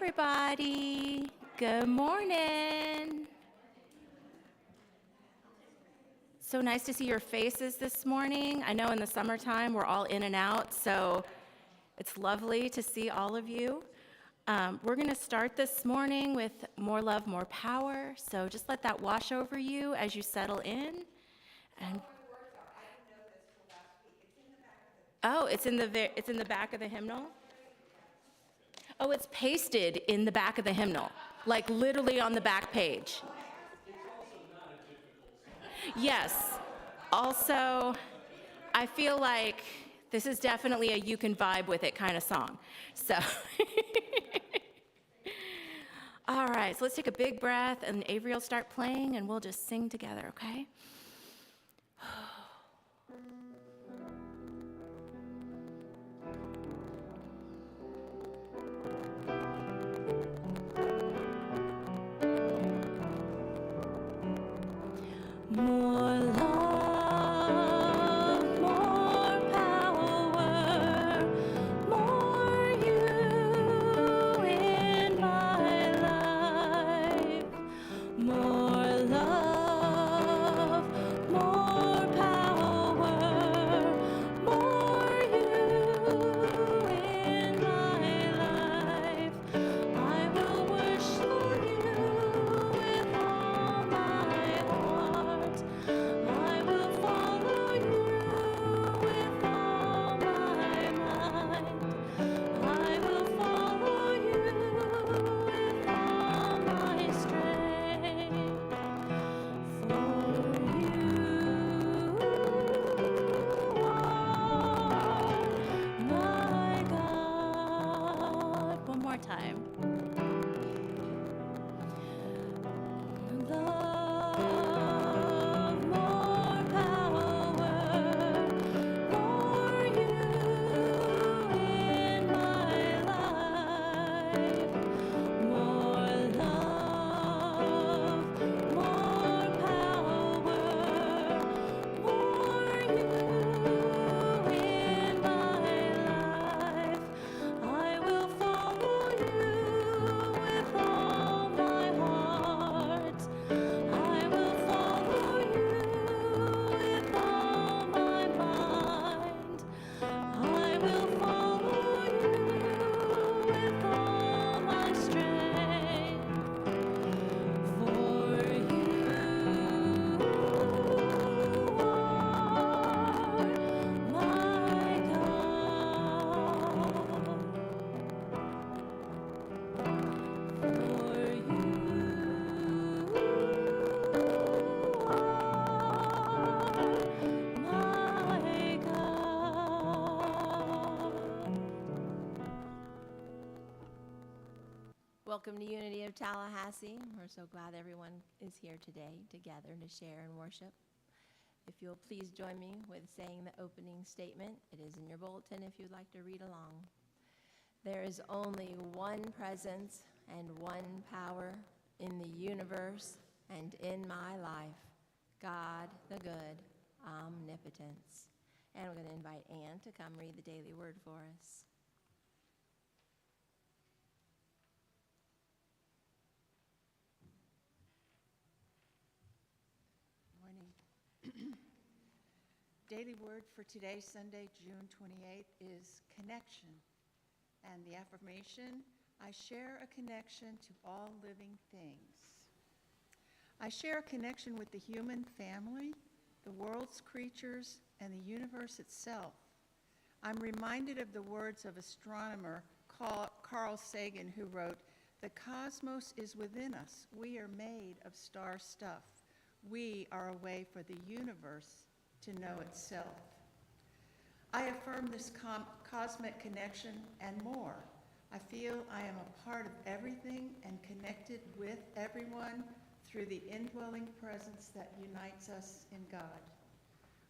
everybody. Good morning. So nice to see your faces this morning. I know in the summertime we're all in and out, so it's lovely to see all of you. We're going to start this morning with More Love, More Power. So just let that wash over you as you settle in. And oh, it's in the back of the hymnal. Oh, it's pasted in the back of the hymnal, like literally on the back page. Yes. Also, I feel like this is definitely a you can vibe with it kind of song. So, all right, so let's take a big breath, and Avery will start playing, and we'll just sing together, okay? More love, more power, more you in my life. More love, more power, more you in my life. I will worship you with all my heart. I will follow you with all my mind. I will follow you with all my strength. For you are my God. One more time. Love, more power, more you in my life. More love, more power, more you in my life. I will follow you with all my heart. I will follow you with all my mind. I will follow you with all my strength. For you are my God. For you are my God. Welcome to Unity of Tallahassee. We're so glad everyone is here today together to share and worship. If you'll please join me with saying the opening statement. It is in your bulletin if you'd like to read along. There is only one presence and one power in the universe and in my life, God the good, omnipotence. And we're going to invite Ann to come read the daily word for us. Morning. Daily word for today, Sunday, June 28th, is connection. And the affirmation, I share a connection to all living things. I share a connection with the human family, the world's creatures, and the universe itself. I'm reminded of the words of astronomer Carl Sagan, who wrote, "The cosmos is within us. We are made of star stuff. We are a way for the universe to know itself." I affirm this cosmic connection and more. I feel I am a part of everything and connected with everyone through the indwelling presence that unites us in God.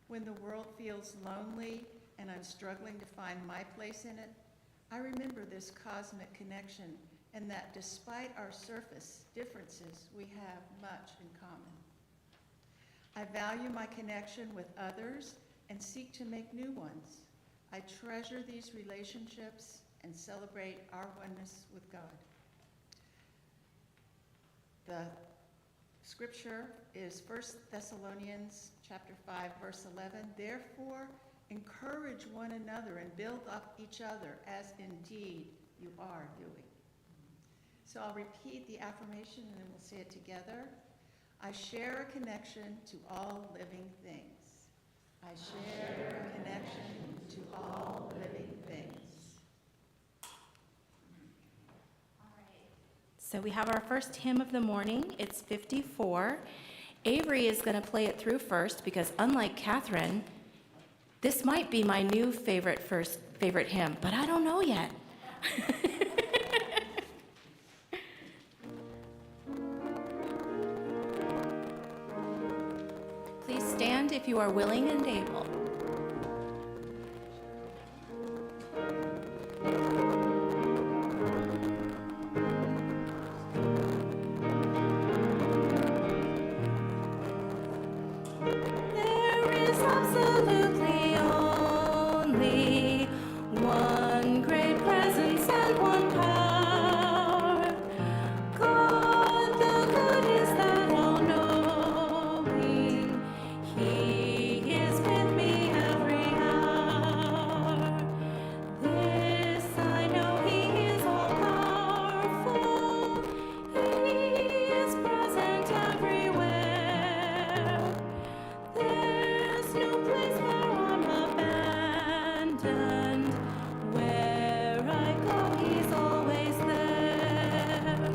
When the world feels lonely and I'm struggling to find my place in it, I remember this cosmic connection and that despite our surface differences, we have much in common. I value my connection with others and seek to make new ones. I treasure these relationships and celebrate our oneness with God. The scripture is 1 Thessalonians chapter 5, verse 11. Therefore, encourage one another and build up each other, as indeed you are doing. So I'll repeat the affirmation and then we'll say it together. I share a connection to all living things. I share a connection to all living things. So we have our first hymn of the morning. It's 54. Avery is going to play it through first because unlike Catherine, this might be my new favorite hymn, but I don't know yet. Please stand if you are willing and able. There is absolutely only one great presence and one power. God the good is that all-knowing. He is with me every hour. This I know, He is all-powerful. He is present everywhere. There's no place where I'm abandoned. Where I go, He's always there.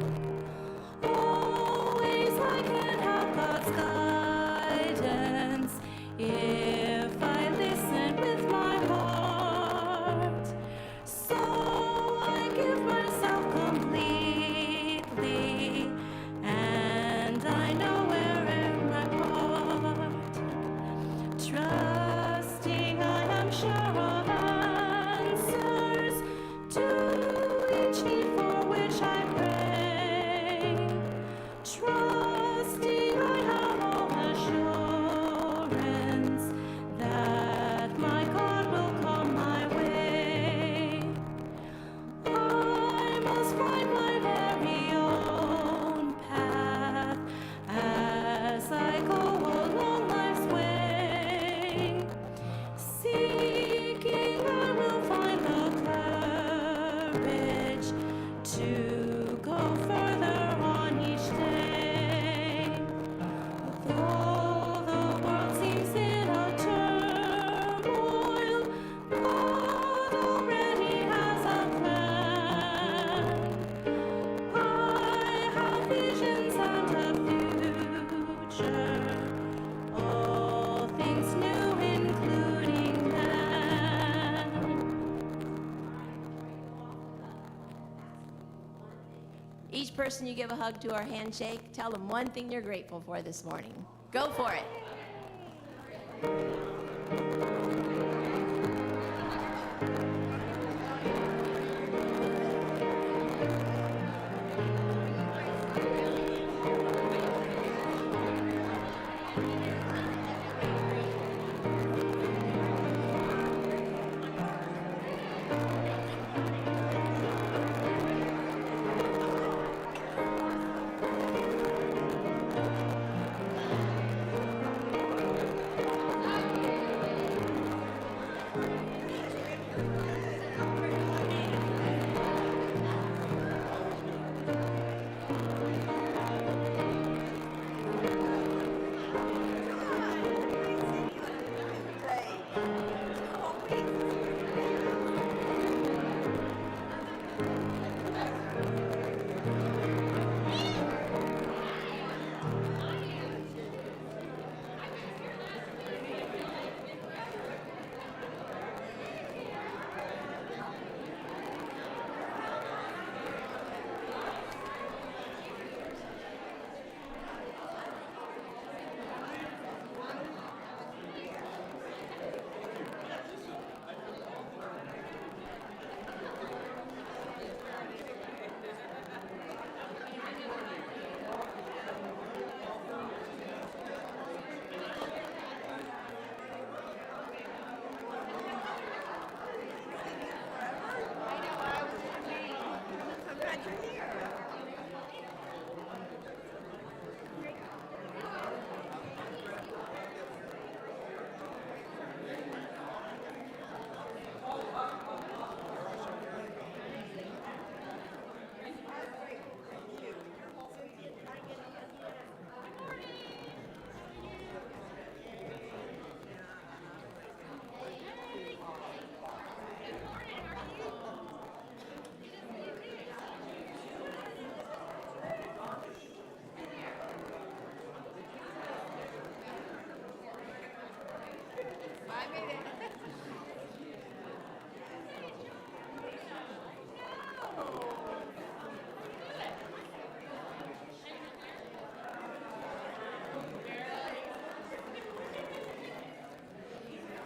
Always I can have God's guidance if I listen with my heart. So I give myself completely, and I know where in my part. Trusting I am sure of answers to each need for which I pray. Trusting I have all assurance that my God will come my way. I must find my very own path as I go along life's way. Seeking, I will find the courage to go further on each day. Though the world seems in a turmoil, God already has a plan. I have visions and a future, all things new, including that. Each person you give a hug to or handshake, tell them one thing you're grateful for this morning. Go for it.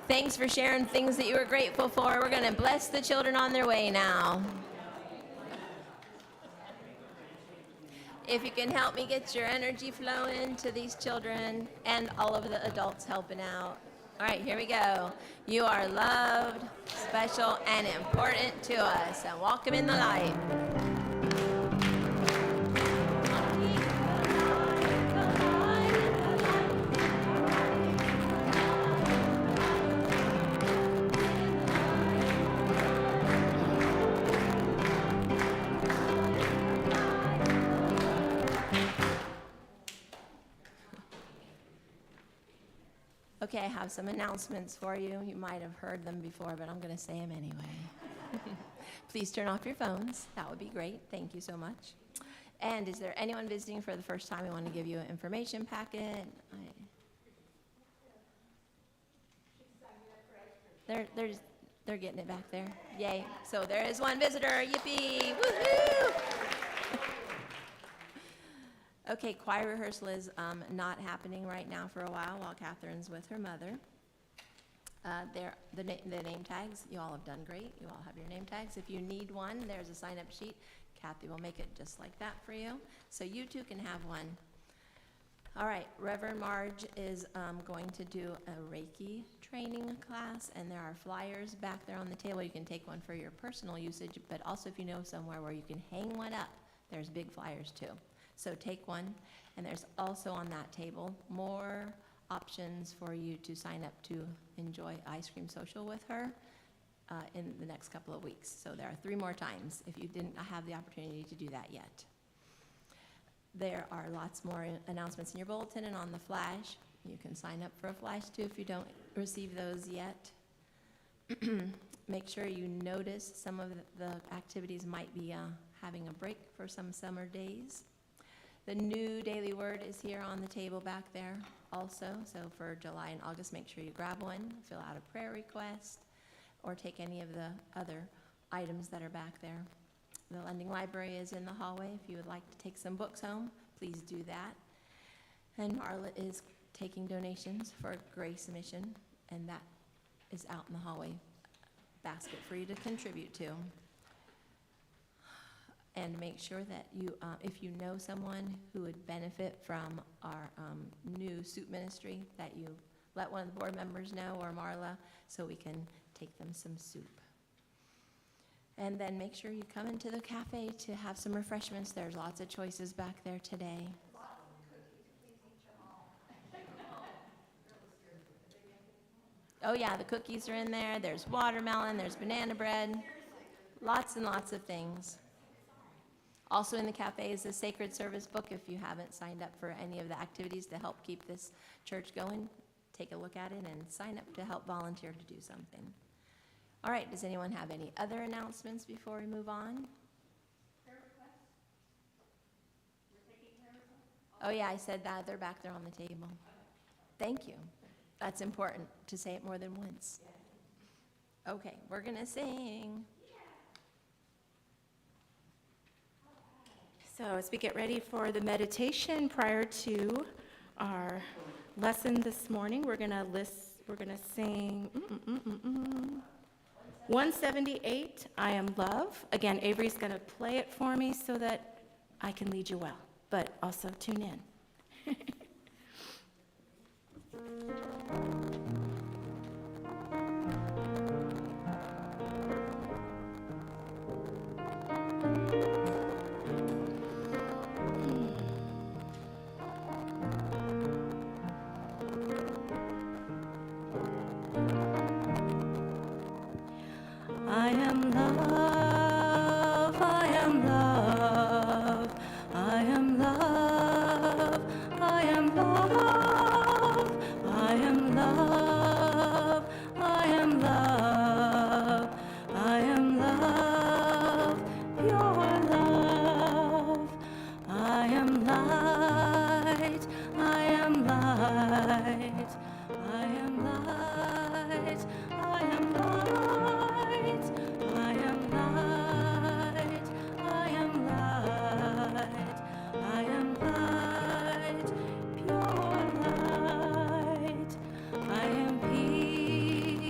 Thanks for sharing things that you were grateful for. We're going to bless the children on their way now. If you can help me get your energy flowing to these children and all of the adults helping out. All right, here we go. You are loved, special, and important to us. And walk them in the light. Okay, I have some announcements for you. You might have heard them before, but I'm going to say them anyway. Please turn off your phones. That would be great. Thank you so much. And is there anyone visiting for the first time? We want to give you an information packet. They're getting it back there. Yay. So there is one visitor. Yippee. Woohoo! Okay, choir rehearsal is not happening right now for a while Catherine's with her mother. The name tags, you all have done great. You all have your name tags. If you need one, there's a sign-up sheet. Kathy will make it just like that for you. So you too can have one. All right, Reverend Marge is going to do a Reiki training class, and there are flyers back there on the table. You can take one for your personal usage, but also if you know somewhere where you can hang one up, there's big flyers too. So take one, and there's also on that table more options for you to sign up to enjoy Ice Cream Social with her in the next couple of weeks. So there are 3 more times if you didn't have the opportunity to do that yet. There are lots more announcements in your bulletin and on the flash. You can sign up for a flash too if you don't receive those yet. Make sure you notice some of the activities might be having a break for some summer days. The new daily word is here on the table back there also. So for July and August, make sure you grab one, fill out a prayer request, or take any of the other items that are back there. The lending library is in the hallway. If you would like to take some books home, please do that. And Marla is taking donations for Grace Mission, and that is out in the hallway basket for you to contribute to. And make sure that you, if you know someone who would benefit from our new soup ministry, that you let one of the board members know, or Marla, so we can take them some soup. And then make sure you come into the cafe to have some refreshments. There's lots of choices back there today. Oh yeah, the cookies are in there. There's watermelon, there's banana bread, lots and lots of things. Also in the cafe is a sacred service book. If you haven't signed up for any of the activities to help keep this church going, take a look at it and sign up to help volunteer to do something. All right, does anyone have any other announcements before we move on? Oh yeah, I said that. They're back there on the table. Thank you. That's important to say it more than once. Okay, we're gonna sing. So as we get ready for the meditation prior to our lesson this morning, we're gonna sing 178, I Am Love. Again, Avery's gonna play it for me so that I can lead you well, but also tune in. I am love, I am love, I am love, I am love, I am love, I am love, I am love, your love. I am light, I am light, I am light, I am light, I am light, I am light, I am light, pure light, I am peace.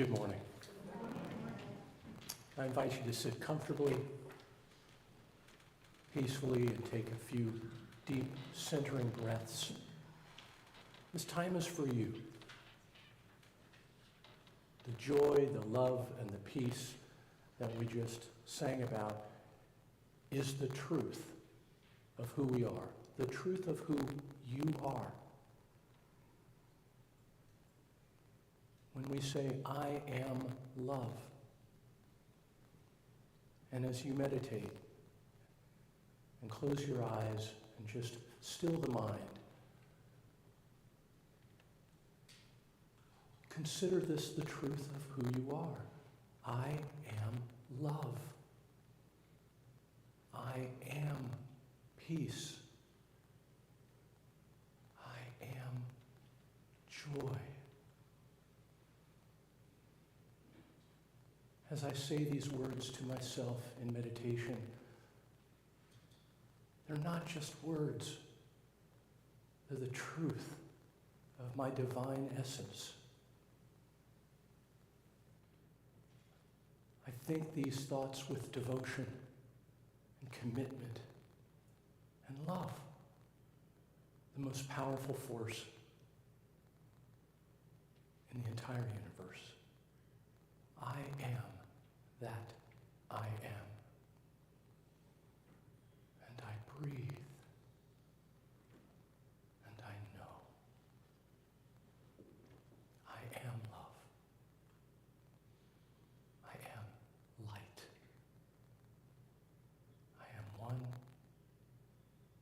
Good morning. I invite you to sit comfortably, peacefully, and take a few deep, centering breaths. This time is for you. The joy, the love, and the peace that we just sang about is the truth of who we are, the truth of who you are. When we say, I am love, and as you meditate and close your eyes and just still the mind, consider this the truth of who you are. I am love. I am peace. I am joy. As I say these words to myself in meditation, they're not just words. They're the truth of my divine essence. I think these thoughts with devotion and commitment and love, the most powerful force in the entire universe. I am that I am. And I breathe. And I know. I am love. I am light. I am one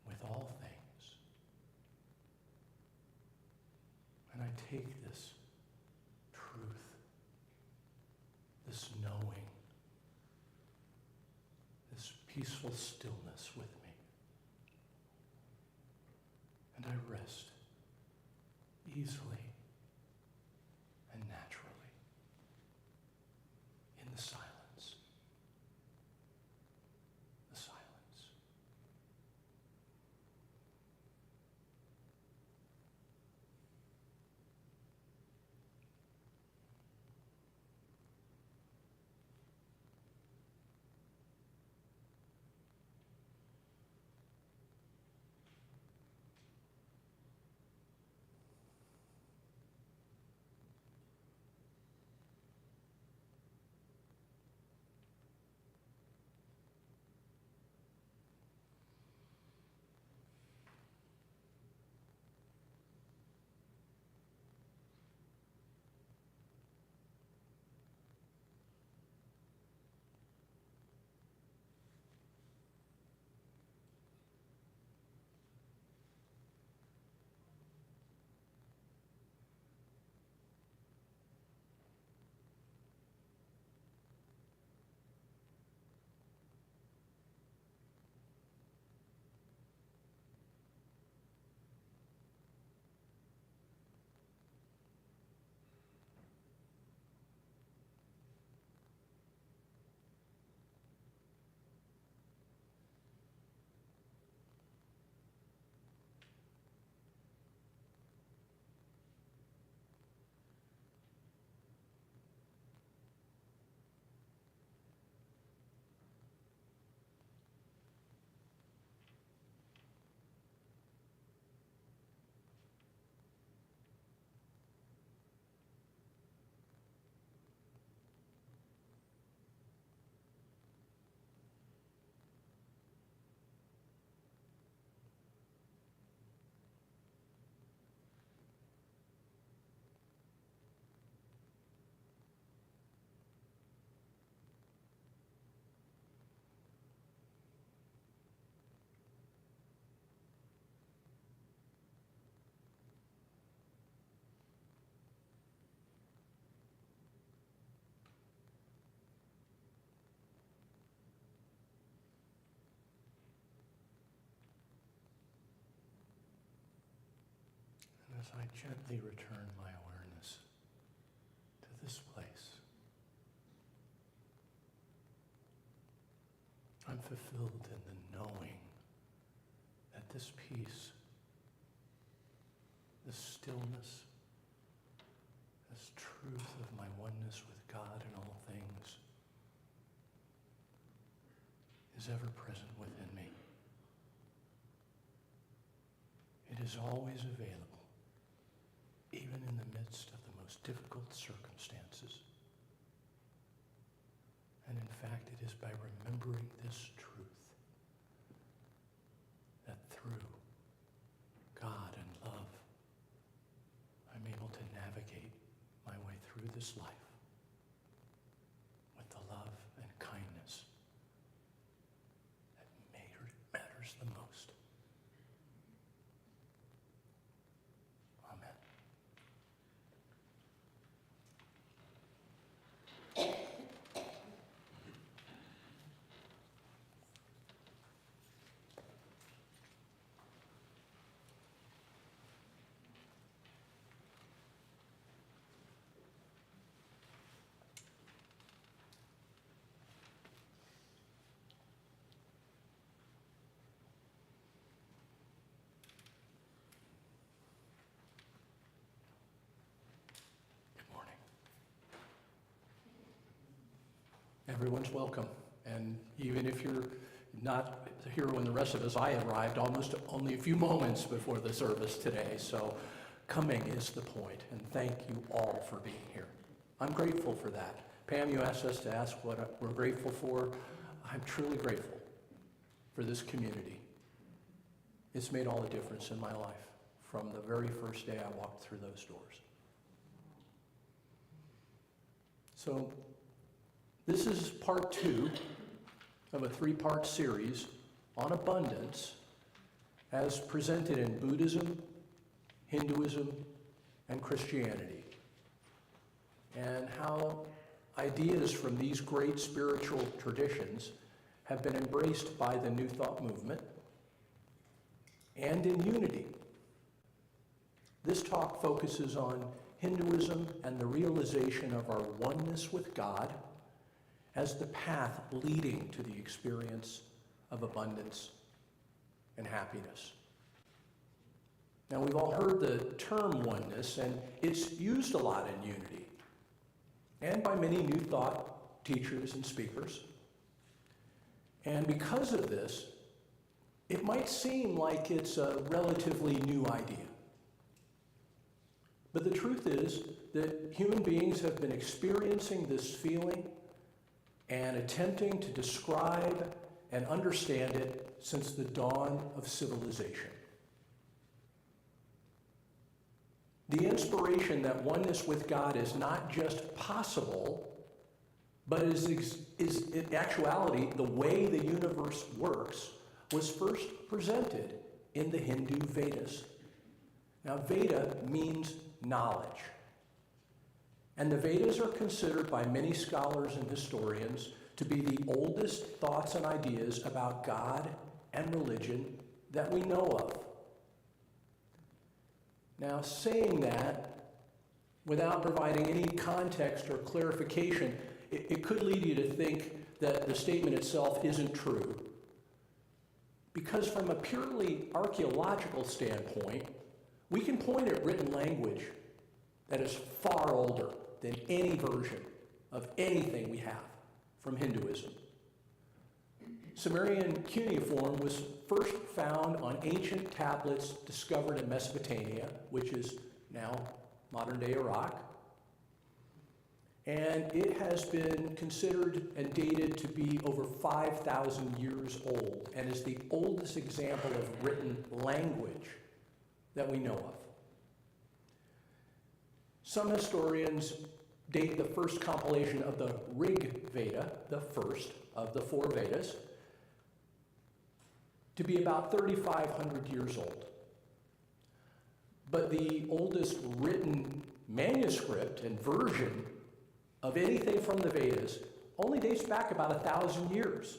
with all things. And I take this truth, this knowing, this peaceful stillness with me. And I rest easily and naturally in the silence. The silence. As I gently return my awareness to this place, I'm fulfilled in the knowing that this peace, this stillness, this truth of my oneness with God in all things is ever present within me. It is always available, even in the midst of the most difficult circumstances. And in fact, it is by remembering this truth that through God and love, I'm able to navigate my way through this life with the love and kindness that matters the most. Amen. Good morning. Everyone's welcome. And even if you're not here when the rest of us, I arrived almost only a few moments before the service today. So coming is the point. And thank you all for being here. I'm grateful for that. Pam, you asked us to ask what we're grateful for. I'm truly grateful for this community. It's made all the difference in my life from the very first day I walked through those doors. So this is part 2 of a 3-part series on abundance as presented in Buddhism, Hinduism, and Christianity, and how ideas from these great spiritual traditions have been embraced by the New Thought movement and in unity. This talk focuses on Hinduism and the realization of our oneness with God as the path leading to the experience of abundance and happiness. Now, we've all heard the term oneness, and it's used a lot in unity, and by many New Thought teachers and speakers. And because of this, it might seem like it's a relatively new idea. But the truth is that human beings have been experiencing this feeling and attempting to describe and understand it since the dawn of civilization. The inspiration that oneness with God is not just possible, but is in actuality the way the universe works, was first presented in the Hindu Vedas. Now, Veda means knowledge. And the Vedas are considered by many scholars and historians to be the oldest thoughts and ideas about God and religion that we know of. Now, saying that without providing any context or clarification, it could lead you to think that the statement itself isn't true. Because from a purely archaeological standpoint, we can point at written language that is far older than any version of anything we have from Hinduism. Sumerian cuneiform was first found on ancient tablets discovered in Mesopotamia, which is now modern-day Iraq. And it has been considered and dated to be over 5,000 years old and is the oldest example of written language that we know of. Some historians date the first compilation of the Rig Veda, the first of the 4 Vedas, to be about 3,500 years old. But the oldest written manuscript and version of anything from the Vedas only dates back about 1,000 years.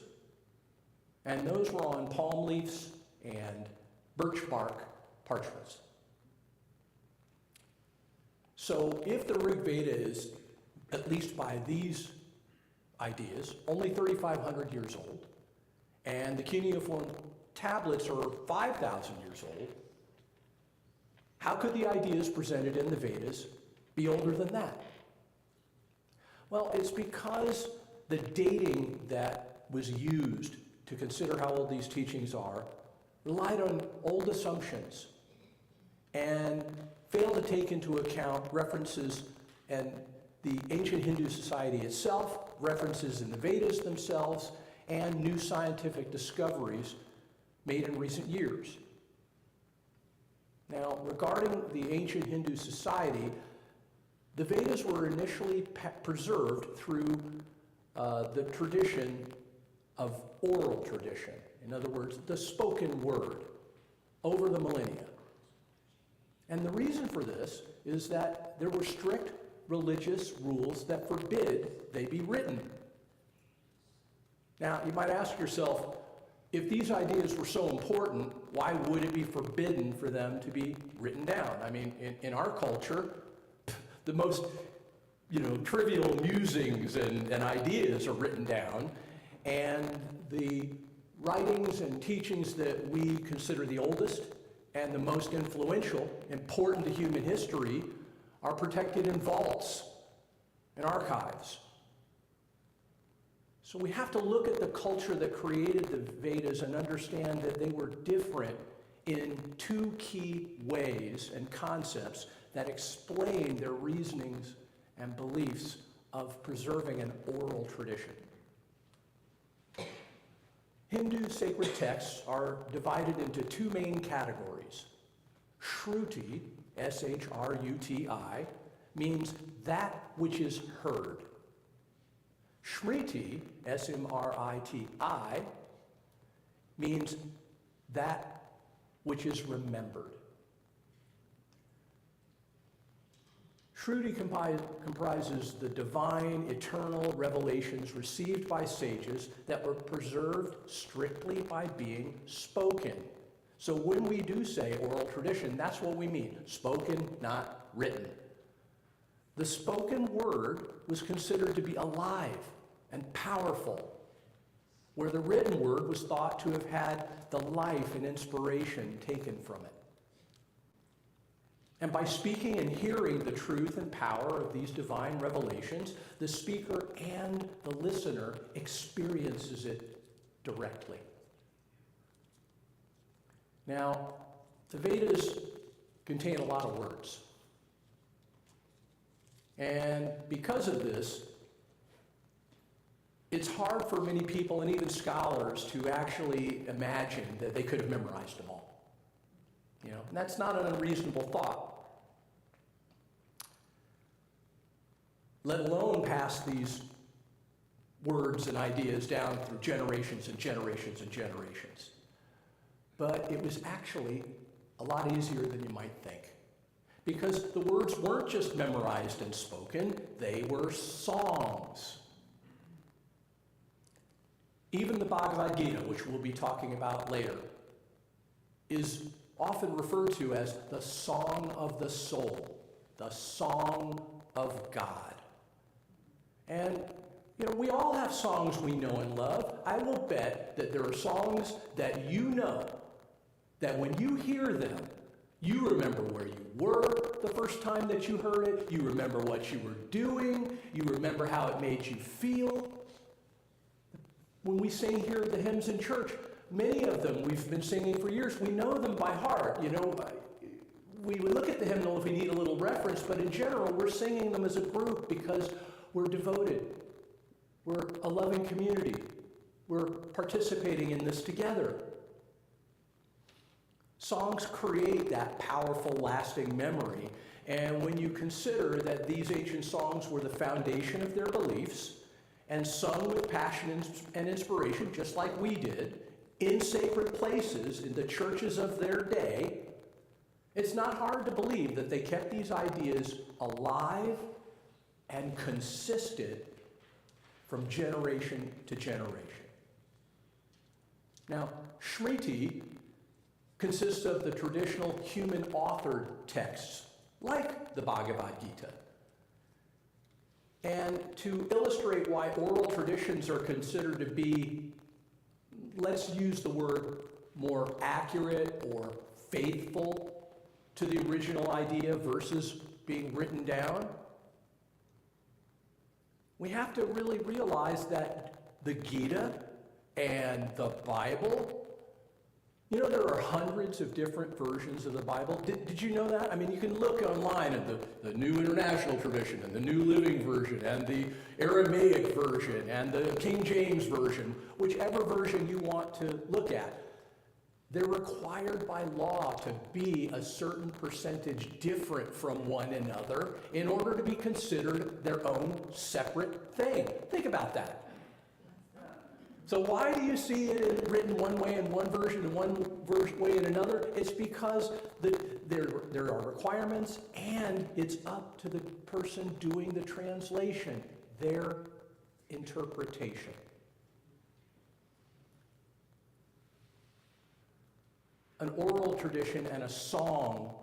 And those were on palm leaves and birch bark parchments. So if the Rig Veda is, at least by these ideas, only 3,500 years old, and the cuneiform tablets are 5,000 years old, how could the ideas presented in the Vedas be older than that? Well, it's because the dating that was used to consider how old these teachings are relied on old assumptions and failed to take into account references in the ancient Hindu society itself, references in the Vedas themselves, and new scientific discoveries made in recent years. Now, regarding the ancient Hindu society, the Vedas were initially preserved through the tradition of oral tradition. In other words, the spoken word over the millennia. And the reason for this is that there were strict religious rules that forbid they be written. Now, you might ask yourself, if these ideas were so important, why would it be forbidden for them to be written down? I mean, in our culture, the most trivial musings and ideas are written down, and the writings and teachings that we consider the oldest and the most influential, important to human history, are protected in vaults and archives. So we have to look at the culture that created the Vedas and understand that they were different in two key ways and concepts that explain their reasonings and beliefs of preserving an oral tradition. Hindu sacred texts are divided into two main categories. Shruti, S-H-R-U-T-I, means that which is heard. Smriti, S-M-R-I-T-I, means that which is remembered. Shruti comprises the divine, eternal revelations received by sages that were preserved strictly by being spoken. So when we do say oral tradition, that's what we mean. Spoken, not written. The spoken word was considered to be alive and powerful, where the written word was thought to have had the life and inspiration taken from it. And by speaking and hearing the truth and power of these divine revelations, the speaker and the listener experiences it directly. Now, the Vedas contain a lot of words. And because of this, it's hard for many people and even scholars to actually imagine that they could have memorized them all. And that's not an unreasonable thought. Let alone pass these words and ideas down through generations and generations and generations. But it was actually a lot easier than you might think. Because the words weren't just memorized and spoken, they were songs. Even the Bhagavad Gita, which we'll be talking about later, is often referred to as the song of the soul, the song of God. And, we all have songs we know and love. I will bet that there are songs that you know, that when you hear them, you remember where you were the first time that you heard it, you remember what you were doing, you remember how it made you feel. When we sing here the hymns in church, many of them we've been singing for years. We know them by heart. We look at the hymnal if we need a little reference, but in general, we're singing them as a group because we're devoted. We're a loving community. We're participating in this together. Songs create that powerful, lasting memory. And when you consider that these ancient songs were the foundation of their beliefs and sung with passion and inspiration, just like we did, in sacred places in the churches of their day, it's not hard to believe that they kept these ideas alive and consistent from generation to generation. Now, Smriti consists of the traditional human-authored texts, like the Bhagavad Gita. And to illustrate why oral traditions are considered to be, let's use the word, more accurate or faithful to the original idea versus being written down, we have to really realize that the Gita and the Bible, there are hundreds of different versions of the Bible. Did you know that? I mean, you can look online at the New International Tradition and the New Living Version and the Aramaic version and the King James Version, whichever version you want to look at. They're required by law to be a certain percentage different from one another in order to be considered their own separate thing. Think about that. So why do you see it written one way in one version and one way in another? It's because there are requirements, and it's up to the person doing the translation, their interpretation. An oral tradition and a song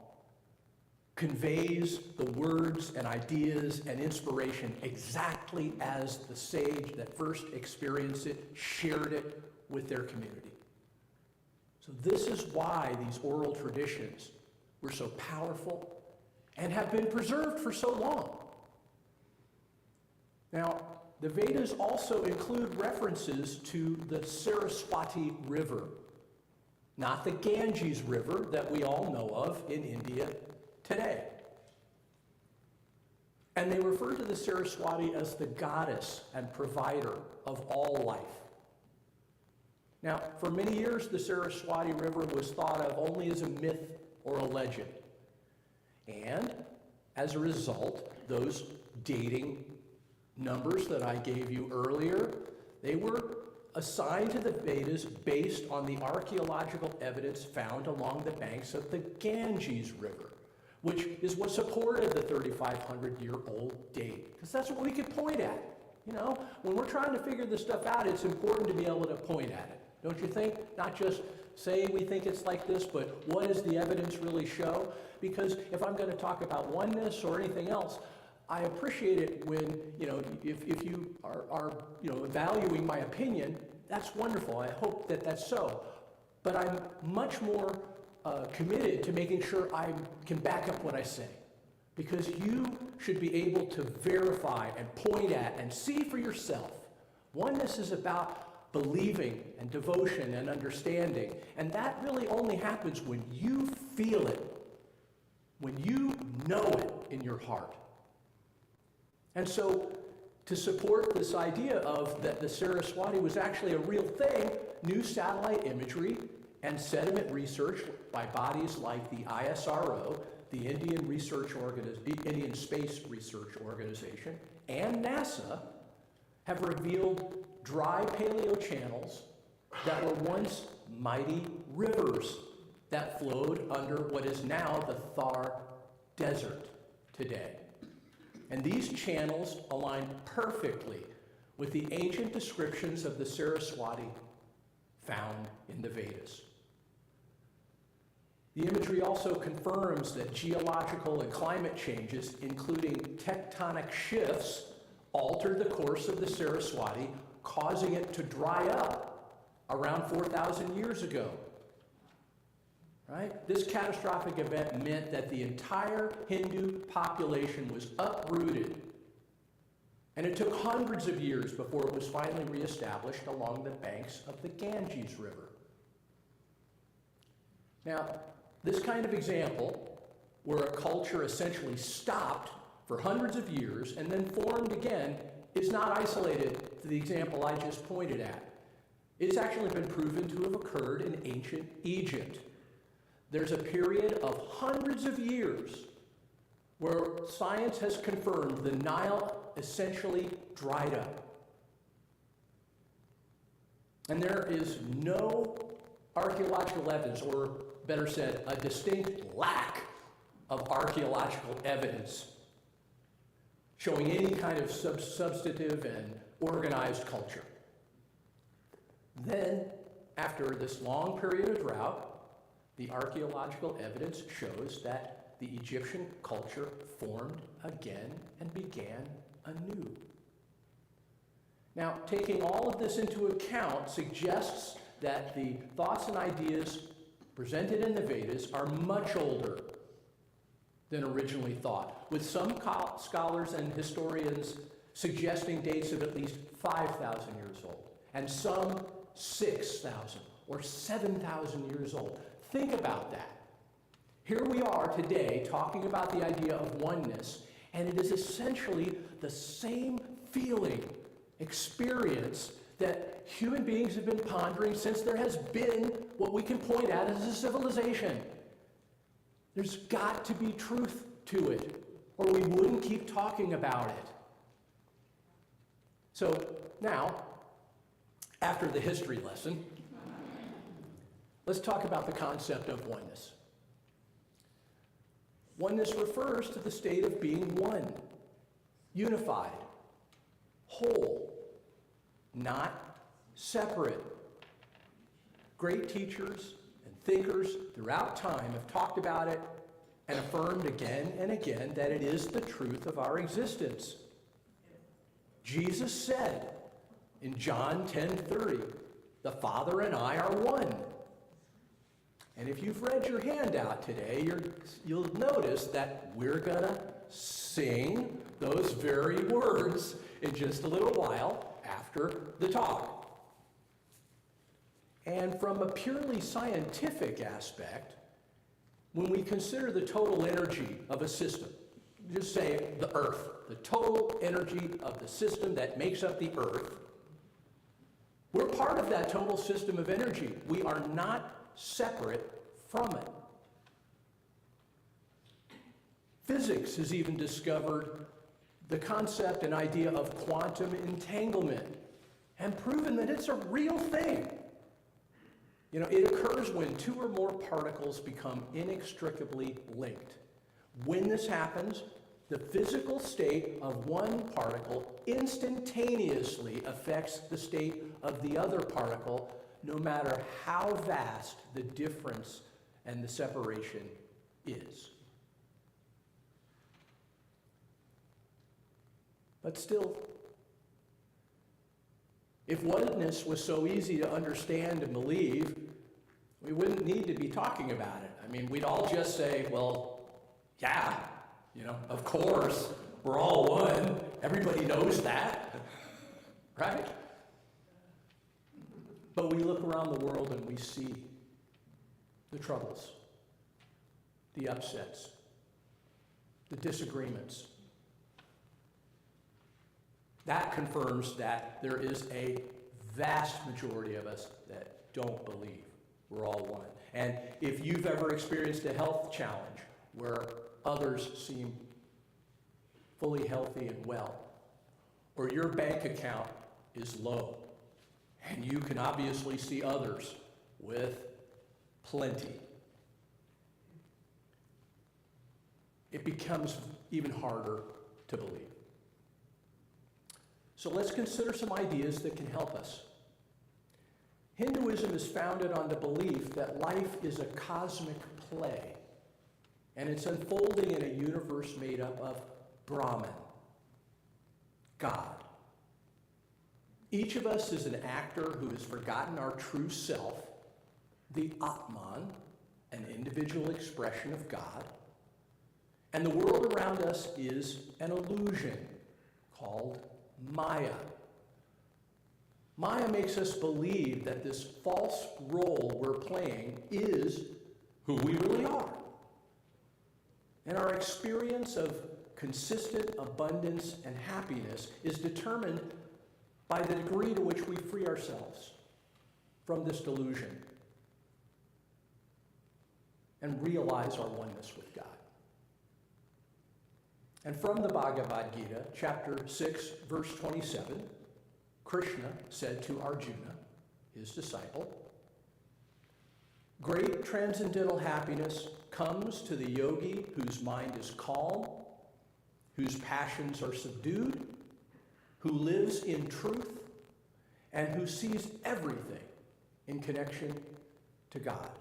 conveys the words and ideas and inspiration exactly as the sage that first experienced it shared it with their community. So this is why these oral traditions were so powerful and have been preserved for so long. Now, the Vedas also include references to the Saraswati River, not the Ganges River that we all know of in India today. And they refer to the Saraswati as the goddess and provider of all life. Now, for many years, the Saraswati River was thought of only as a myth or a legend. And as a result, those dating numbers that I gave you earlier, they were assigned to the Vedas based on the archaeological evidence found along the banks of the Ganges River, which is what supported the 3,500-year-old date. Because that's what we could point at. When we're trying to figure this stuff out, it's important to be able to point at it. Don't you think? Not just say we think it's like this, but what does the evidence really show? Because if I'm going to talk about oneness or anything else, I appreciate it when, if you are valuing my opinion, that's wonderful. I hope that that's so. But I'm much more committed to making sure I can back up what I say. Because you should be able to verify and point at and see for yourself. Oneness is about believing and devotion and understanding. And that really only happens when you feel it, when you know it in your heart. And so, to support this idea of that the Saraswati was actually a real thing, new satellite imagery and sediment research by bodies like the ISRO, the Indian Space Research Organization, and NASA have revealed dry paleochannels that were once mighty rivers that flowed under what is now the Thar Desert today. And these channels align perfectly with the ancient descriptions of the Saraswati found in the Vedas. The imagery also confirms that geological and climate changes, including tectonic shifts, altered the course of the Saraswati, causing it to dry up around 4,000 years ago. Right? This catastrophic event meant that the entire Hindu population was uprooted, and it took hundreds of years before it was finally reestablished along the banks of the Ganges River. Now, this kind of example, where a culture essentially stopped for hundreds of years and then formed again, is not isolated to the example I just pointed at. It's actually been proven to have occurred in ancient Egypt. There's a period of hundreds of years where science has confirmed the Nile essentially dried up. And there is no archaeological evidence, or better said, a distinct lack of archaeological evidence showing any kind of substantive and organized culture. Then, after this long period of drought, the archaeological evidence shows that the Egyptian culture formed again and began anew. Now, taking all of this into account suggests that the thoughts and ideas presented in the Vedas are much older than originally thought, with some scholars and historians suggesting dates of at least 5,000 years old, and some 6,000 or 7,000 years old. Think about that. Here we are today talking about the idea of oneness, and it is essentially the same feeling, experience that human beings have been pondering since there has been what we can point at as a civilization. There's got to be truth to it, or we wouldn't keep talking about it. So now, after the history lesson, let's talk about the concept of oneness. Oneness refers to the state of being one, unified, whole, not separate. Great teachers and thinkers throughout time have talked about it and affirmed again and again that it is the truth of our existence. Jesus said in John 10:30, "The Father and I are one." And if you've read your handout today, you'll notice that we're going to sing those very words in just a little while after the talk. And from a purely scientific aspect, when we consider the total energy of a system, just say the Earth, the total energy of the system that makes up the Earth, we're part of that total system of energy. We are not separate from it. Physics has even discovered the concept and idea of quantum entanglement and proven that it's a real thing. You know, it occurs when two or more particles become inextricably linked. When this happens, the physical state of one particle instantaneously affects the state of the other particle, no matter how vast the difference and the separation is. But still, if oneness was so easy to understand and believe, we wouldn't need to be talking about it. I mean, we'd all just say, well, yeah, of course, we're all one. Everybody knows that, right? But we look around the world and we see the troubles, the upsets, the disagreements. That confirms that there is a vast majority of us that don't believe we're all one. And if you've ever experienced a health challenge where others seem fully healthy and well, or your bank account is low, and you can obviously see others with plenty, it becomes even harder to believe. So let's consider some ideas that can help us. Hinduism is founded on the belief that life is a cosmic play, and it's unfolding in a universe made up of Brahman, God. Each of us is an actor who has forgotten our true self, the Atman, an individual expression of God, and the world around us is an illusion called Maya. Maya makes us believe that this false role we're playing is who we really are. And our experience of consistent abundance and happiness is determined by the degree to which we free ourselves from this delusion and realize our oneness with God. And from the Bhagavad Gita, chapter 6, verse 27, Krishna said to Arjuna, his disciple, "Great transcendental happiness comes to the yogi whose mind is calm, whose passions are subdued, who lives in truth, and who sees everything in connection to God."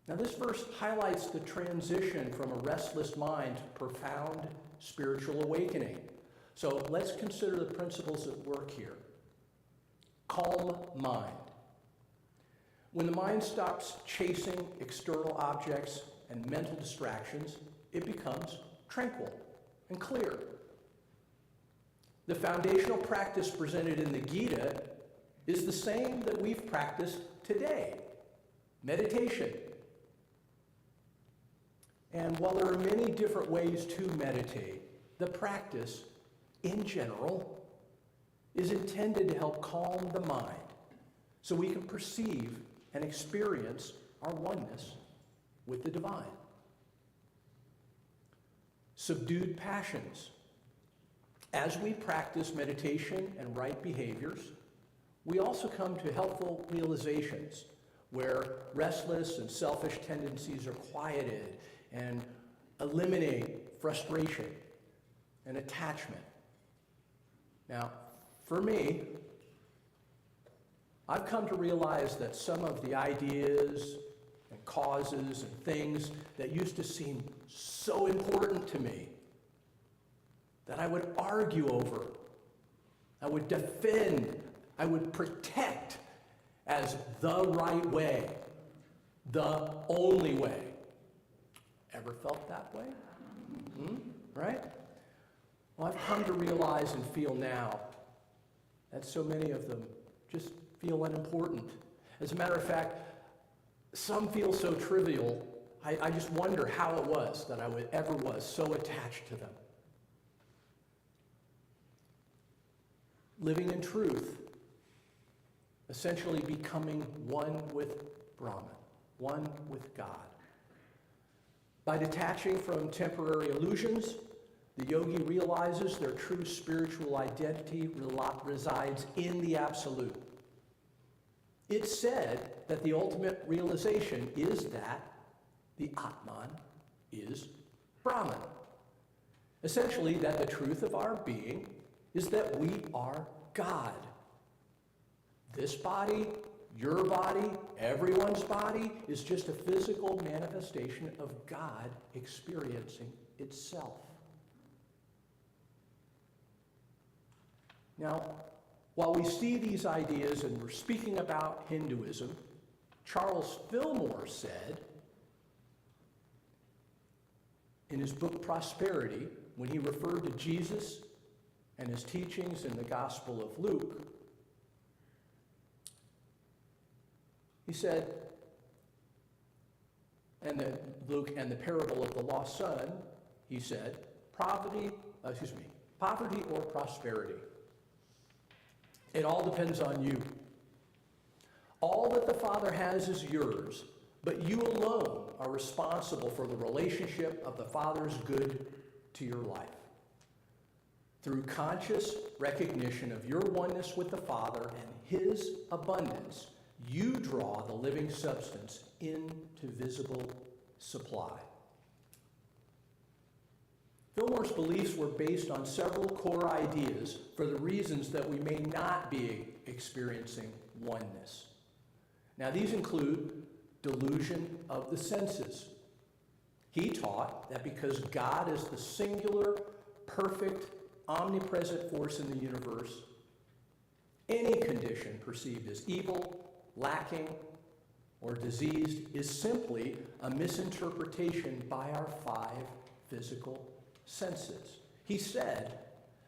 Now, this verse highlights the transition from a restless mind to profound spiritual awakening. So let's consider the principles at work here. Calm mind. When the mind stops chasing external objects and mental distractions, it becomes tranquil and clear. The foundational practice presented in the Gita is the same that we've practiced today: meditation. And while there are many different ways to meditate, the practice, in general, is intended to help calm the mind so we can perceive and experience our oneness with the divine. Subdued passions. As we practice meditation and right behaviors, we also come to helpful realizations where restless and selfish tendencies are quieted and eliminate frustration and attachment. Now, for me, I've come to realize that some of the ideas and causes and things that used to seem so important to me, that I would argue over, I would defend, I would protect as the right way, the only way. Ever felt that way? Right? Well, I've come to realize and feel now that so many of them just feel unimportant. As a matter of fact, some feel so trivial, I just wonder how it was that I ever was so attached to them. Living in truth, essentially becoming one with Brahman, one with God. By detaching from temporary illusions, the yogi realizes their true spiritual identity resides in the absolute. It's said that the ultimate realization is that the Atman is Brahman. Essentially, that the truth of our being is that we are God. This body, your body, everyone's body is just a physical manifestation of God experiencing itself. Now, while we see these ideas and we're speaking about Hinduism, Charles Fillmore said in his book Prosperity, when he referred to Jesus and his teachings in the Gospel of Luke, he said, Luke and the parable of the lost son, he said, poverty or prosperity. It all depends on you. All that the Father has is yours, but you alone are responsible for the relationship of the Father's good to your life. Through conscious recognition of your oneness with the Father and His abundance, you draw the living substance into visible supply. Fillmore's beliefs were based on several core ideas for the reasons that we may not be experiencing oneness. Now, these include delusion of the senses. He taught that because God is the singular, perfect, omnipresent force in the universe, any condition perceived as evil, lacking, or diseased is simply a misinterpretation by our five physical senses. He said,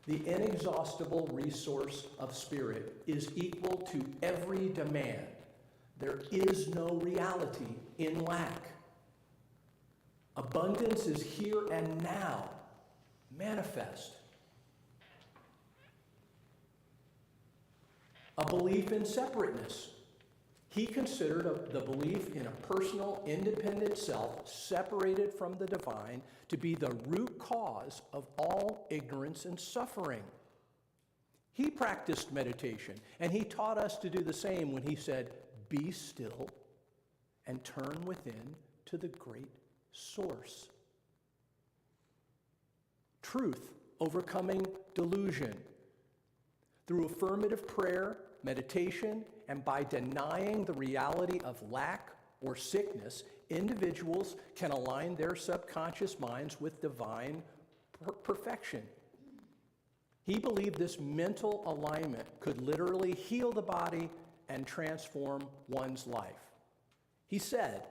the inexhaustible resource of spirit is equal to every demand. There is no reality in lack. Abundance is here and now, manifest. A belief in separateness. He considered the belief in a personal, independent self separated from the divine to be the root cause of all ignorance and suffering. He practiced meditation, and he taught us to do the same when he said, "Be still and turn within to the great source." Truth, overcoming delusion. Through affirmative prayer, meditation, and by denying the reality of lack or sickness, individuals can align their subconscious minds with divine perfection. He believed this mental alignment could literally heal the body and transform one's life. He said,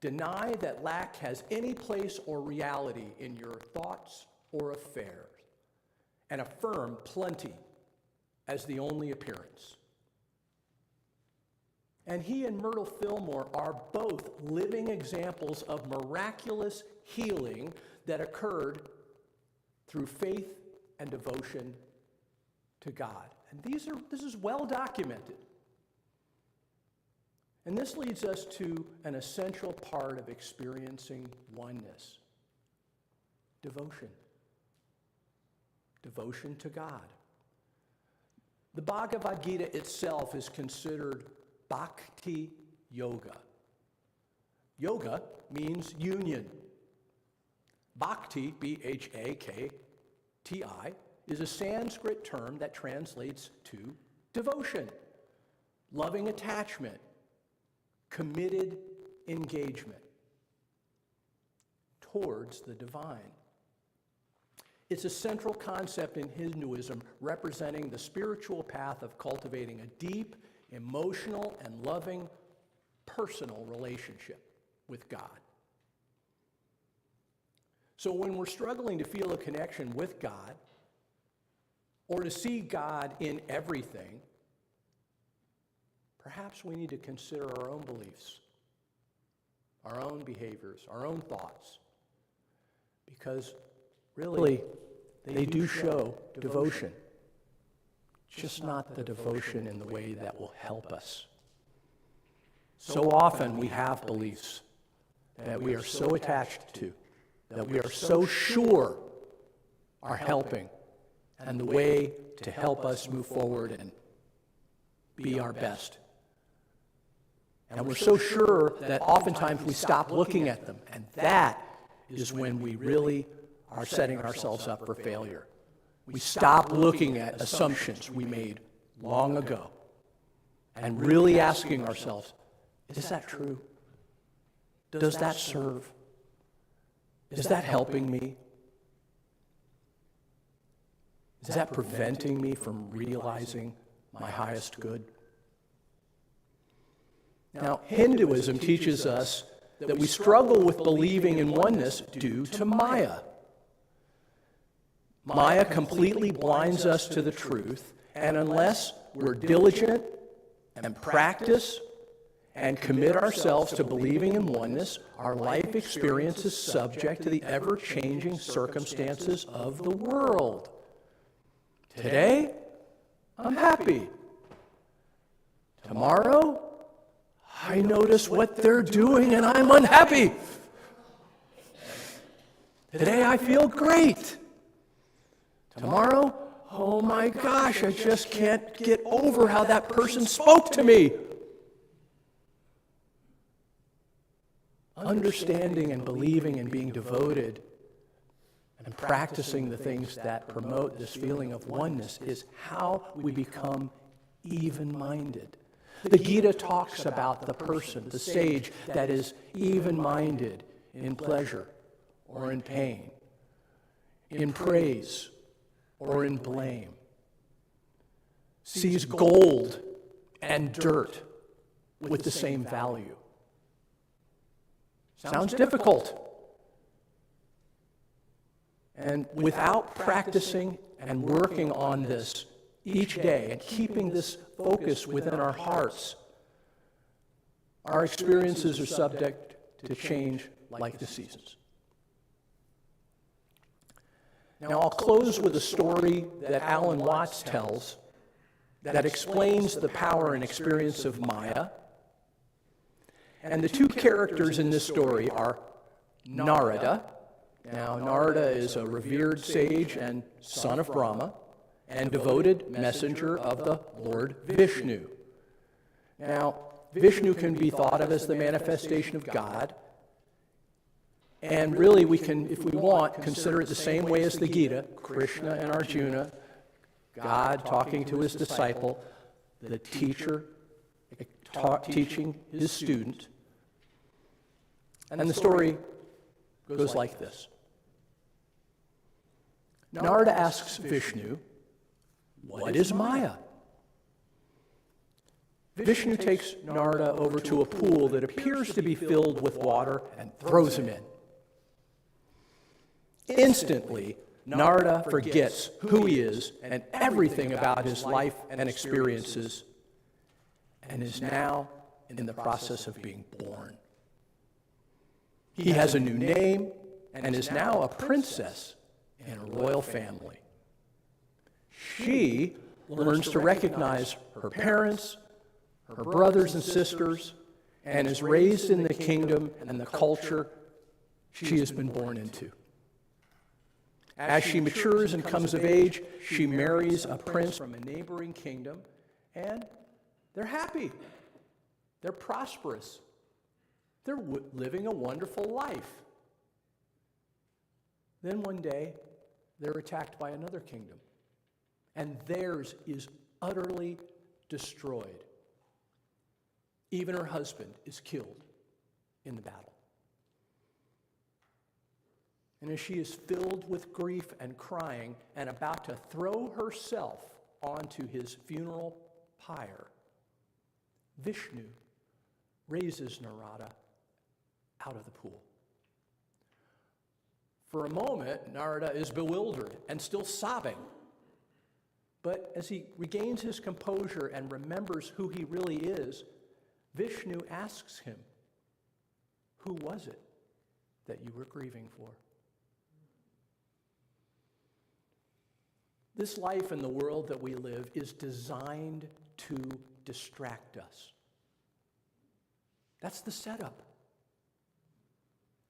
Deny that lack has any place or reality in your thoughts or affairs, and affirm plenty as the only appearance. And he and Myrtle Fillmore are both living examples of miraculous healing that occurred through faith and devotion to God. And this is well documented. And this leads us to an essential part of experiencing oneness: devotion. Devotion to God. The Bhagavad Gita itself is considered Bhakti Yoga. Yoga means union. Bhakti, B-H-A-K-T-I, is a Sanskrit term that translates to devotion, loving attachment, committed engagement towards the divine. It's a central concept in Hinduism, representing the spiritual path of cultivating a deep, emotional, and loving personal relationship with God. So when we're struggling to feel a connection with God, or to see God in everything, perhaps we need to consider our own beliefs, our own behaviors, our own thoughts, because really, they do show devotion, just not the devotion in the way that will help us. So often we have beliefs that we are so attached to, that we are so sure are helping, and the way to help us move forward and be our best. And we're so sure that oftentimes we stop looking at them, and that is when we really are setting ourselves up for failure. We stop looking at assumptions we made long ago and really asking ourselves, is that true? Does that serve? Is that helping me? Is that preventing me from realizing my highest good? Now, Hinduism teaches us that we struggle with believing in oneness due to Maya. Maya completely blinds us to the truth, and unless we're diligent and practice and commit ourselves to believing in oneness, our life experience is subject to the ever-changing circumstances of the world. Today, I'm happy. Tomorrow, I notice what they're doing and I'm unhappy. Today, I feel great. Tomorrow, oh my gosh, I just can't get over how that person spoke to me. Understanding and believing and being devoted and practicing the things that promote this feeling of oneness is how we become even-minded. The Gita talks about the person, the sage, that is even-minded in pleasure or in pain, in praise or in blame, sees gold and dirt with the same value. Sounds difficult. And without practicing and working on this each day and keeping this focus within our hearts, our experiences are subject to change like the seasons. Now, I'll close with a story that Alan Watts tells that explains the power and experience of Maya. And the two characters in this story are Narada. Now, Narada is a revered sage and son of Brahma and devoted messenger of the Lord Vishnu. Now, Vishnu can be thought of as the manifestation of God. And really, we can, if we want, consider it the same way as the Gita, Krishna and Arjuna, God talking to his disciple, the teacher teaching his student. And the story goes like this. Narada asks Vishnu, "What is Maya?" Vishnu takes Narada over to a pool that appears to be filled with water and throws him in. Instantly, Narada forgets who he is and everything about his life and experiences, and is now in the process of being born. He has a new name and is now a princess in a royal family. She learns to recognize her parents, her brothers and sisters, and is raised in the kingdom and the culture she has been born into. As she matures and comes of age, she marries a prince from a neighboring kingdom, and they're happy. They're prosperous. They're living a wonderful life. Then one day, they're attacked by another kingdom, and theirs is utterly destroyed. Even her husband is killed in the battle. And as she is filled with grief and crying and about to throw herself onto his funeral pyre, Vishnu raises Narada out of the pool. For a moment, Narada is bewildered and still sobbing. But as he regains his composure and remembers who he really is, Vishnu asks him, "Who was it that you were grieving for?" This life and the world that we live is designed to distract us. That's the setup.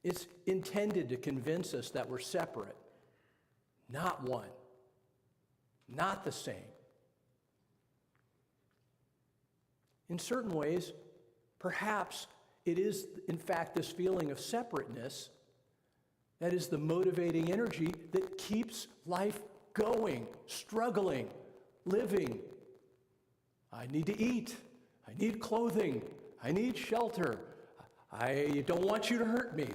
It's intended to convince us that we're separate, not one, not the same. In certain ways, perhaps it is, in fact, this feeling of separateness that is the motivating energy that keeps life going, struggling, living. I need to eat. I need clothing. I need shelter. I don't want you to hurt me.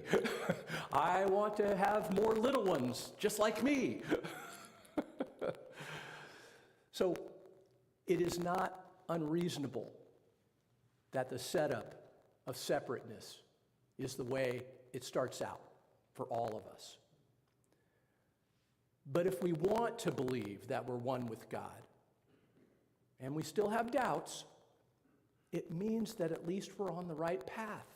I want to have more little ones just like me. So it is not unreasonable that the setup of separateness is the way it starts out for all of us. But if we want to believe that we're one with God, and we still have doubts, it means that at least we're on the right path.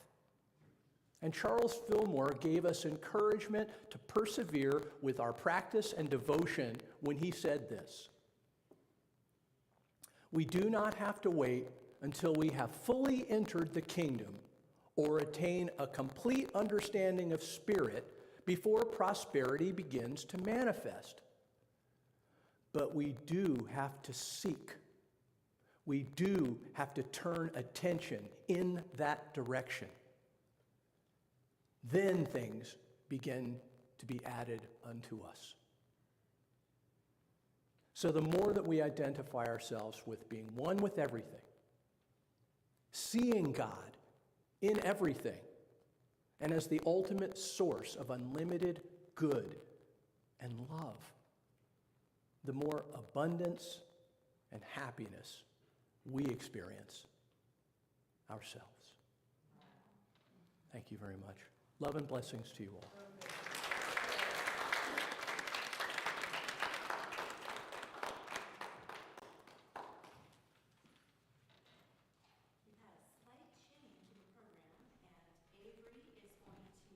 And Charles Fillmore gave us encouragement to persevere with our practice and devotion when he said this: "We do not have to wait until we have fully entered the kingdom or attain a complete understanding of spirit before prosperity begins to manifest. But we do have to seek. We do have to turn attention in that direction. Then things begin to be added unto us." So the more that we identify ourselves with being one with everything, seeing God in everything, and as the ultimate source of unlimited good and love, the more abundance and happiness we experience ourselves. Thank you very much. Love and blessings to you all.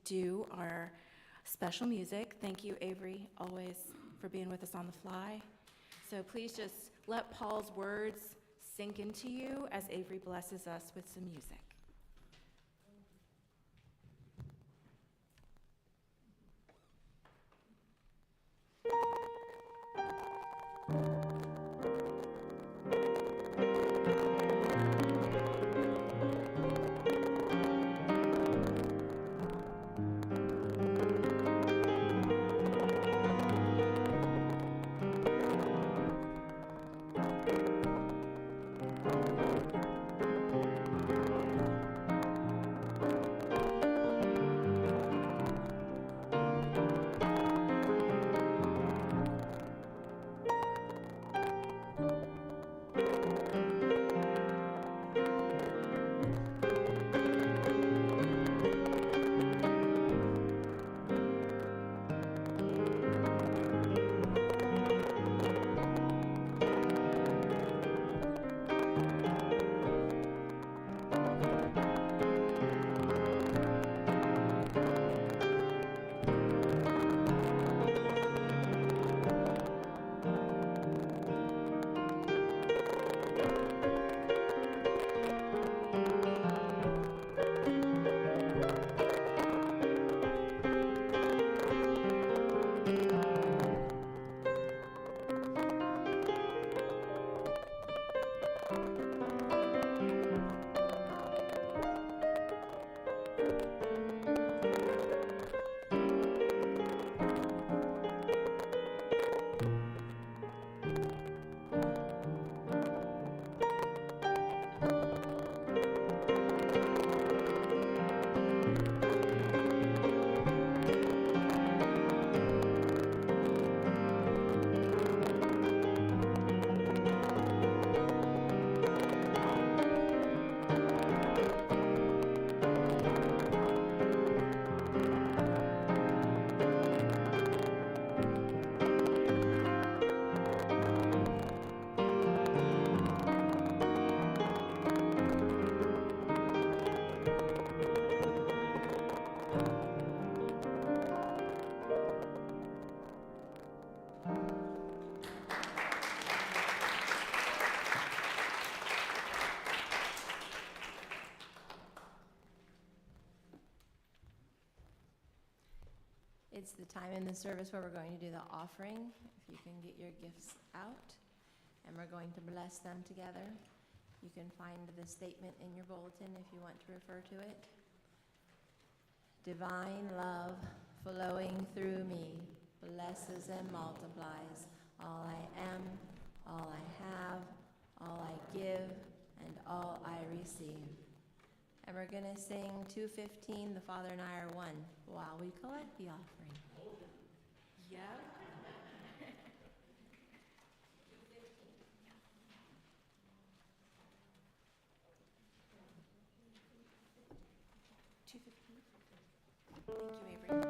Do our special music. Thank you, Avery, always for being with us on the fly. So please just let Paul's words sink into you as Avery blesses us with some music. It's the time in the service where we're going to do the offering. If you can get your gifts out, and we're going to bless them together. You can find the statement in your bulletin if you want to refer to it. Divine love flowing through me blesses and multiplies all I am, all I have, all I give, and all I receive. And we're going to sing 215, The Father and I Are One, while we collect the offering. Yep. Thank you, Avery.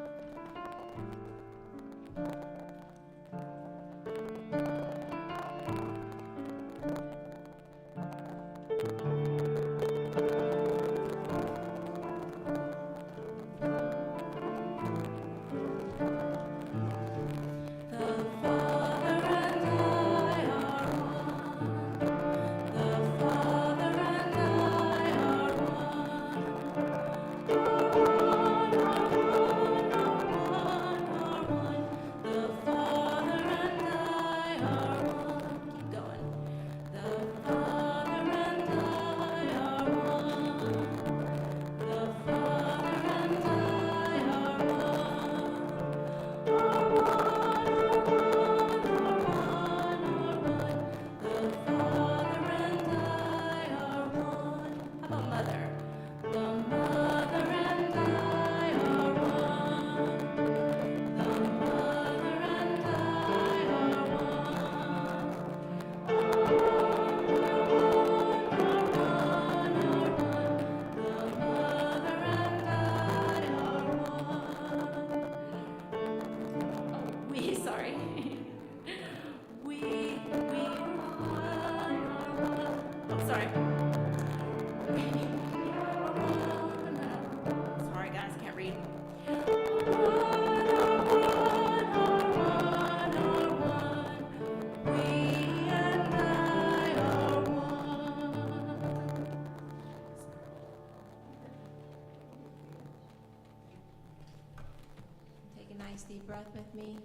Deep breath with me,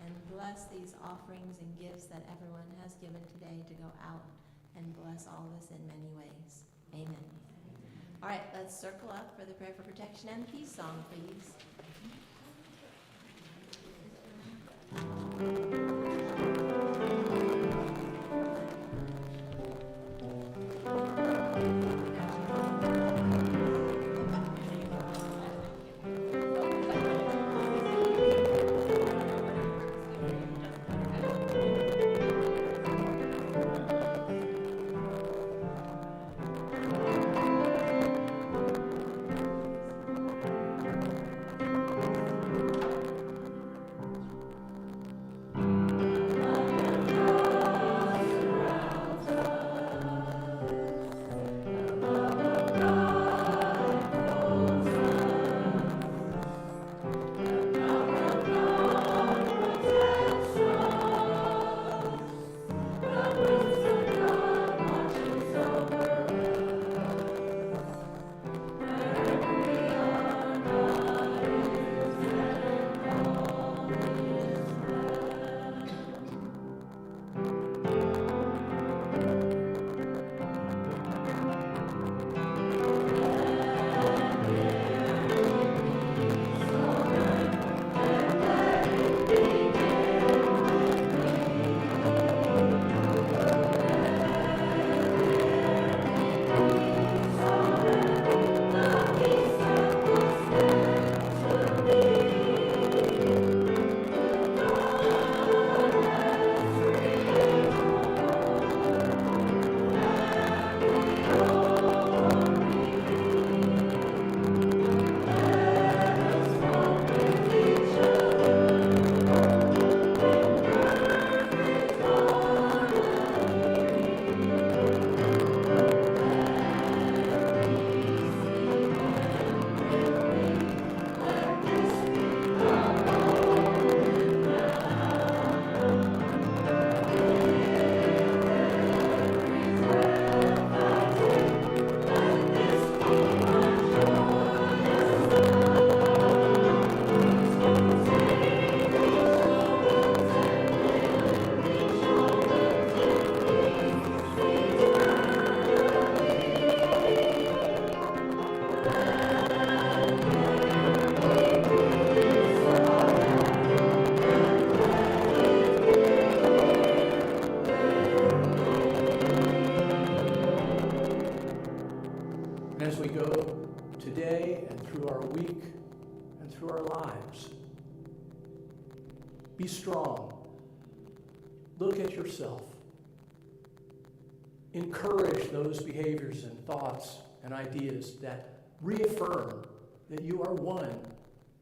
and bless these offerings and gifts that everyone has given today to go out and bless all of us in many ways. Amen. All right, let's circle up for the prayer for protection and peace song, please. we go today and through our week and through our lives. Be strong. Look at yourself. Encourage those behaviors and thoughts and ideas that reaffirm that you are one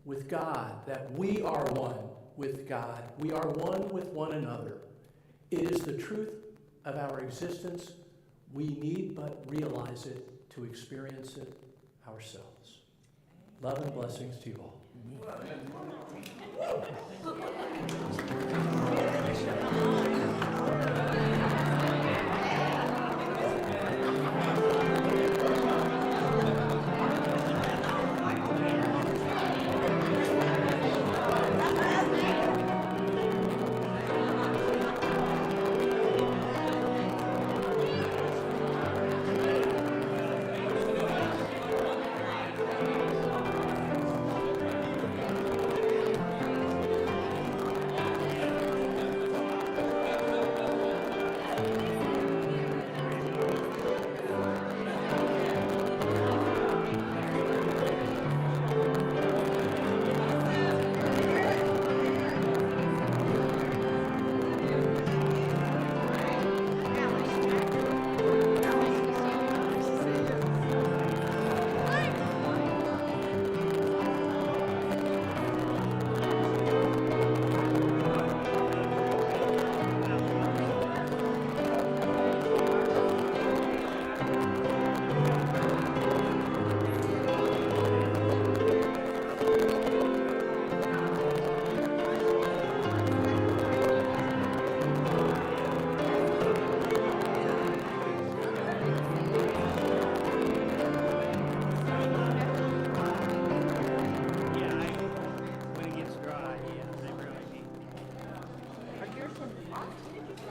with God, that we are one with God. We are one with one another. It is the truth of our existence. We need but realize it to experience it ourselves. Love and blessings to you all.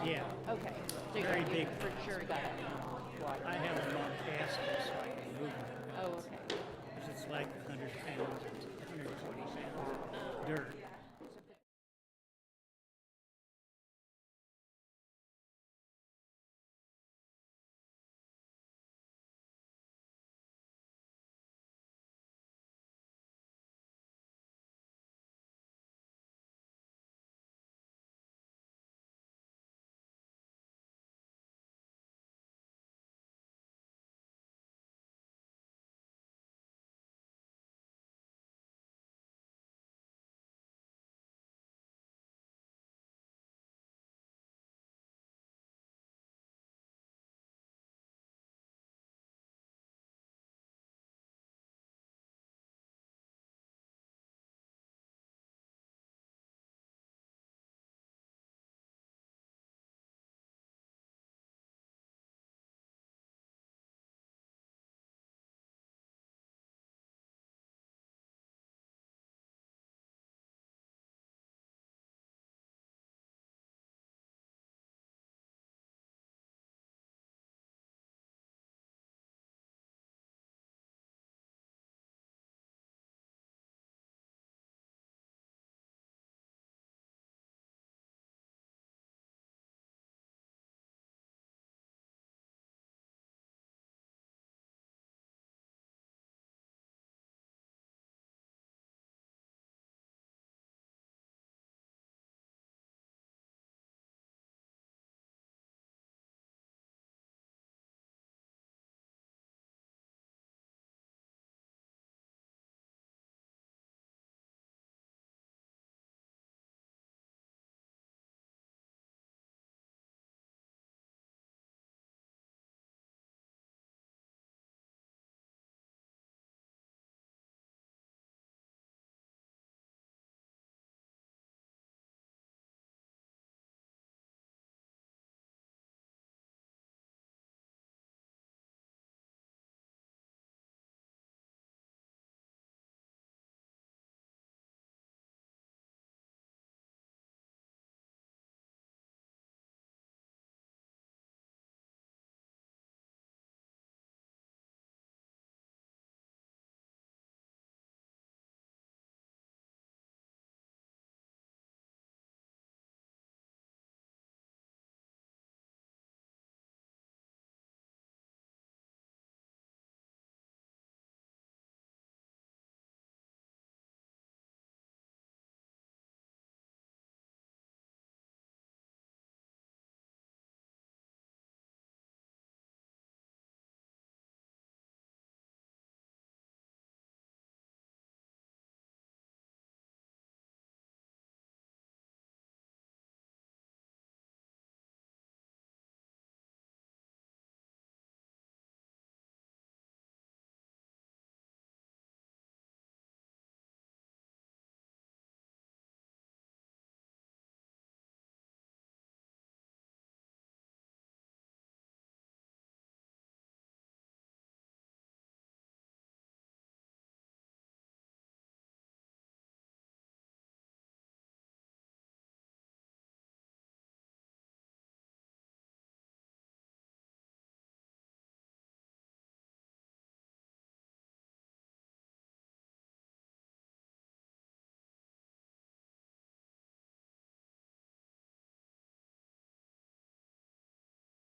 Yeah, Okay. So Very big. For sure got water. I have them on casters so I can move them. Oh, okay. 'Cause it's like 100 pounds, 120 pounds dirt.